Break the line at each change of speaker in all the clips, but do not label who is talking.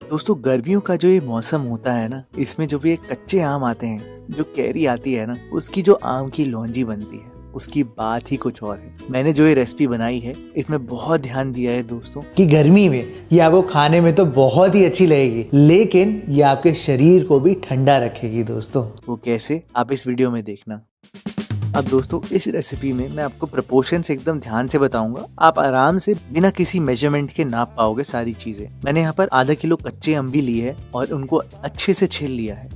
दोस्तों गर्मियों का जो ये मौसम होता है ना, इसमें जो भी ये कच्चे आम आते हैं, जो कैरी आती है ना, उसकी जो आम की लौंजी बनती है उसकी बात ही कुछ और है। मैंने जो ये रेसिपी बनाई है इसमें बहुत ध्यान दिया है दोस्तों
कि गर्मी में ये आपको खाने में तो बहुत ही अच्छी लगेगी, लेकिन ये आपके शरीर को भी ठंडा रखेगी दोस्तों।
वो कैसे, आप इस वीडियो में देखना। अब दोस्तों इस रेसिपी में मैं आपको प्रपोर्शन से एकदम ध्यान से बताऊंगा। आप आराम से बिना किसी मेजरमेंट के नाप पाओगे सारी चीजें। मैंने यहाँ पर आधा किलो कच्चे अम्ब भी लिए है और उनको अच्छे से छील लिया है।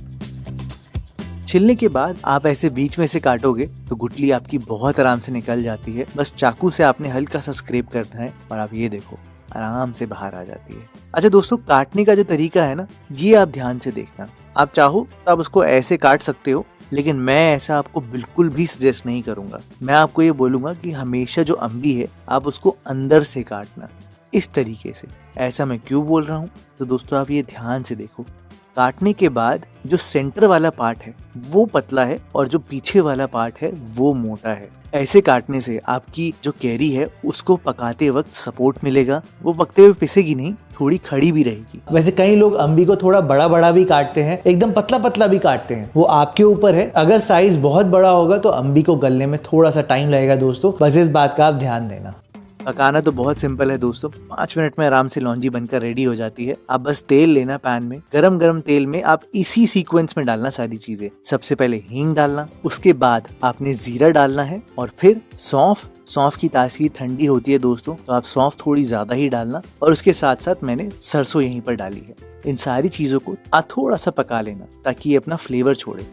छीलने के बाद आप ऐसे बीच में से काटोगे तो गुठली आपकी बहुत आराम से निकल जाती है। बस चाकू से आपने हल्का सा स्क्रैप करना है और आप ये देखो आराम से बाहर आ जाती है। अच्छा दोस्तों, काटने का जो तरीका है ना, ये आप ध्यान से देखना। आप चाहो तो आप उसको ऐसे काट सकते हो, लेकिन मैं ऐसा आपको बिल्कुल भी सजेस्ट नहीं करूंगा। मैं आपको ये बोलूंगा कि हमेशा जो अम्बी है आप उसको अंदर से काटना, इस तरीके से। ऐसा मैं क्यों बोल रहा हूँ तो दोस्तों आप ये ध्यान से देखो। काटने के बाद जो सेंटर वाला पार्ट है वो पतला है और जो पीछे वाला पार्ट है वो मोटा है। ऐसे काटने से आपकी जो कैरी है उसको पकाते वक्त सपोर्ट मिलेगा। वो पकते हुए पिसेगी नहीं, थोड़ी खड़ी भी रहेगी।
वैसे कई लोग अम्बी को थोड़ा बड़ा बड़ा भी काटते हैं, एकदम पतला पतला भी काटते हैं। वो आपके ऊपर है। अगर साइज बहुत बड़ा होगा तो अम्बी को गलने में थोड़ा सा टाइम लगेगा दोस्तों, बस इस बात का आप ध्यान देना।
पकाना तो बहुत सिंपल है दोस्तों, 5 मिनट में आराम से लौंजी बनकर रेडी हो जाती है। आप बस तेल लेना पैन में, गरम गरम तेल में आप इसी सीक्वेंस में डालना सारी चीजें। सबसे पहले हींग डालना, उसके बाद आपने जीरा डालना है और फिर सौंफ। सौंफ की तासीर ठंडी होती है दोस्तों, तो आप सौंफ थोड़ी ज्यादा ही डालना। और उसके साथ साथ मैंने सरसों यहीं पर डाली है। इन सारी चीजों को आप थोड़ा सा पका लेना ताकि ये अपना फ्लेवर छोड़े।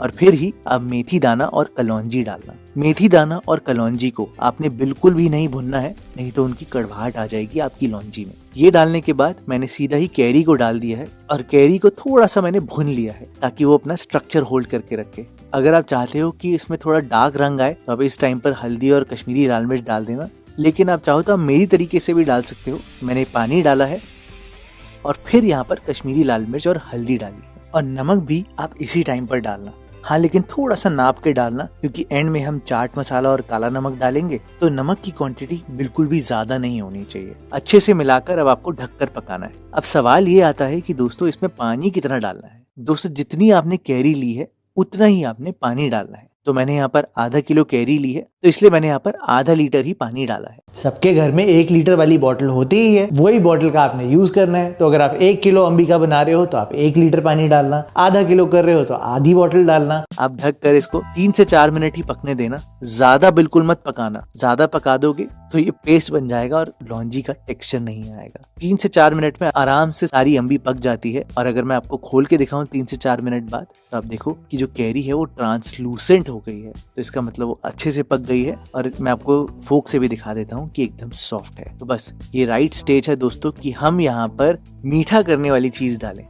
और फिर ही आप मेथी दाना और कलौंजी डालना। मेथी दाना और कलौंजी को आपने बिल्कुल भी नहीं भुनना है, नहीं तो उनकी कड़वाहट आ जाएगी आपकी लौंजी में। ये डालने के बाद मैंने सीधा ही कैरी को डाल दिया है और कैरी को थोड़ा सा मैंने भुन लिया है ताकि वो अपना स्ट्रक्चर होल्ड करके रखे। अगर आप चाहते हो कि इसमें थोड़ा डार्क रंग आए तो आप इस टाइम पर हल्दी और कश्मीरी लाल मिर्च डाल देना, लेकिन आप चाहो तो आप मेरी तरीके से भी डाल सकते हो। मैंने पानी डाला है और फिर यहाँ पर कश्मीरी लाल मिर्च और हल्दी डाली है। और नमक भी आप इसी टाइम पर डालना। हाँ, लेकिन थोड़ा सा नाप के डालना, क्योंकि एंड में हम चाट मसाला और काला नमक डालेंगे तो नमक की क्वांटिटी बिल्कुल भी ज्यादा नहीं होनी चाहिए। अच्छे से मिलाकर अब आपको ढककर पकाना है। अब सवाल ये आता है कि दोस्तों इसमें पानी कितना डालना है। दोस्तों जितनी आपने कैरी ली है उतना ही आपने पानी डालना है। तो मैंने यहाँ पर आधा किलो कैरी ली है तो इसलिए मैंने यहाँ पर आधा लीटर ही पानी डाला है।
सबके घर में 1 लीटर वाली बोतल होती ही है, वही बोतल का आपने यूज करना है। तो अगर आप 1 किलो अम्बी का बना रहे हो तो आप 1 लीटर पानी डालना, आधा किलो कर रहे हो तो आधी बोतल डालना।
आप ढक कर इसको 3 से 4 मिनट ही पकने देना, ज्यादा बिल्कुल मत पकाना। ज्यादा पका दोगे तो ये पेस्ट बन जाएगा और लौंजी का टेक्सचर नहीं आएगा। 3 से 4 मिनट में आराम से सारी अम्बी पक जाती है। और अगर मैं आपको खोल के दिखाऊं 3 से 4 मिनट बाद, तो आप देखो कि जो कैरी है वो ट्रांसलूसेंट हो गई है, तो इसका मतलब वो अच्छे से पक गई है। और मैं आपको फोक से भी दिखा देता हूँ कि एकदम सॉफ्ट है। तो बस ये राइट स्टेज है दोस्तों कि हम यहाँ पर मीठा करने वाली चीज डालें।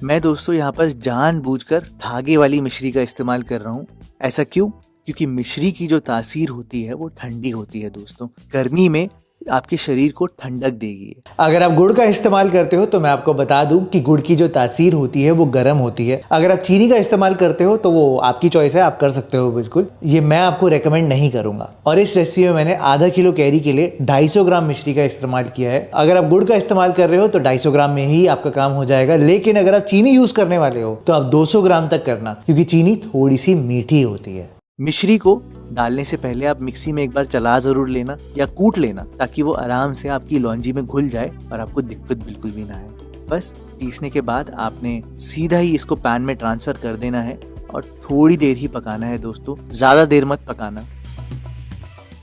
मैं दोस्तों यहाँ पर जानबूझकर धागे वाली मिश्री का इस्तेमाल कर रहा हूँ। ऐसा क्यों? क्योंकि मिश्री की जो तासीर होती है वो ठंडी होती है दोस्तों, गर्मी में आपके शरीर को ठंडक देगी।
अगर आप गुड़ का इस्तेमाल करते हो तो मैं आपको बता दूं कि गुड़ की जो तासीर होती है वो गर्म होती है। अगर आप चीनी का इस्तेमाल करते हो तो वो आपकी चॉइस है, आप कर सकते हो बिल्कुल। ये मैं आपको रेकमेंड नहीं करूंगा। और इस रेसिपी में मैंने आधा किलो कैरी के लिए 250 ग्राम मिश्री का इस्तेमाल किया है। अगर आप गुड़ का इस्तेमाल कर रहे हो तो 250 ग्राम में ही आपका काम हो जाएगा, लेकिन अगर आप चीनी यूज करने वाले हो तो आप 200 ग्राम तक करना, क्योंकि चीनी थोड़ी सी मीठी होती है।
मिश्री को डालने से पहले आप मिक्सी में एक बार चला जरूर लेना या कूट लेना, ताकि वो आराम से आपकी लौंजी में घुल जाए और आपको दिक्कत बिल्कुल भी ना आए। बस पीसने के बाद आपने सीधा ही इसको पैन में ट्रांसफर कर देना है और थोड़ी देर ही पकाना है दोस्तों, ज्यादा देर मत पकाना।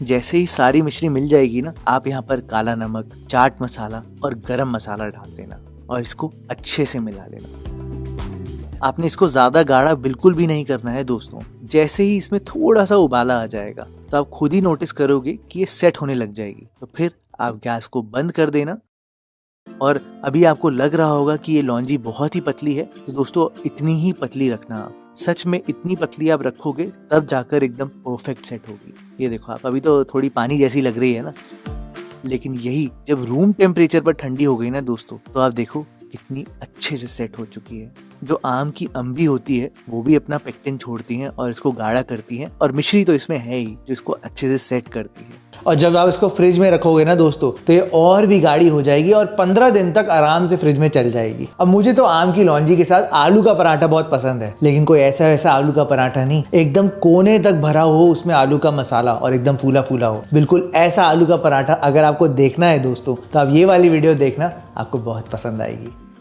जैसे ही सारी मिश्री मिल जाएगी ना, आप यहाँ पर काला नमक, चाट मसाला और गरम मसाला डाल देना और इसको अच्छे से मिला लेना। आपने इसको ज्यादा गाढ़ा बिल्कुल भी नहीं करना है दोस्तों। जैसे ही इसमें थोड़ा सा उबाला आ जाएगा तो आप खुद ही नोटिस करोगे कि ये सेट होने लग जाएगी। तो फिर आप गैस को बंद कर देना। और अभी आपको लग रहा होगा कि ये लौंजी बहुत ही पतली है, तो दोस्तों इतनी ही पतली रखना आप। सच में इतनी पतली आप रखोगे तब जाकर एकदम परफेक्ट सेट होगी। ये देखो आप, अभी तो थोड़ी पानी जैसी लग रही है ना, लेकिन यही जब रूम टेम्परेचर पर ठंडी हो गई ना दोस्तों, तो आप देखो कितनी अच्छे से सेट हो चुकी है। जो आम की अम्बी होती है वो भी अपना पेक्टिन छोड़ती है और इसको गाढ़ा करती है, और मिश्री तो इसमें है ही जो इसको अच्छे से सेट करती है।
और जब आप इसको फ्रिज में रखोगे ना दोस्तों, तो ये और भी गाढ़ी हो जाएगी और 15 दिन तक आराम से फ्रिज में चल जाएगी। अब मुझे तो आम की लौंजी के साथ आलू का पराठा बहुत पसंद है, लेकिन कोई ऐसा वैसा आलू का पराठा नहीं, एकदम कोने तक भरा हो उसमें आलू का मसाला और एकदम फूला फूला हो। बिल्कुल ऐसा आलू का पराठा अगर आपको देखना है दोस्तों, तो आप ये वाली वीडियो देखना, आपको बहुत पसंद आएगी।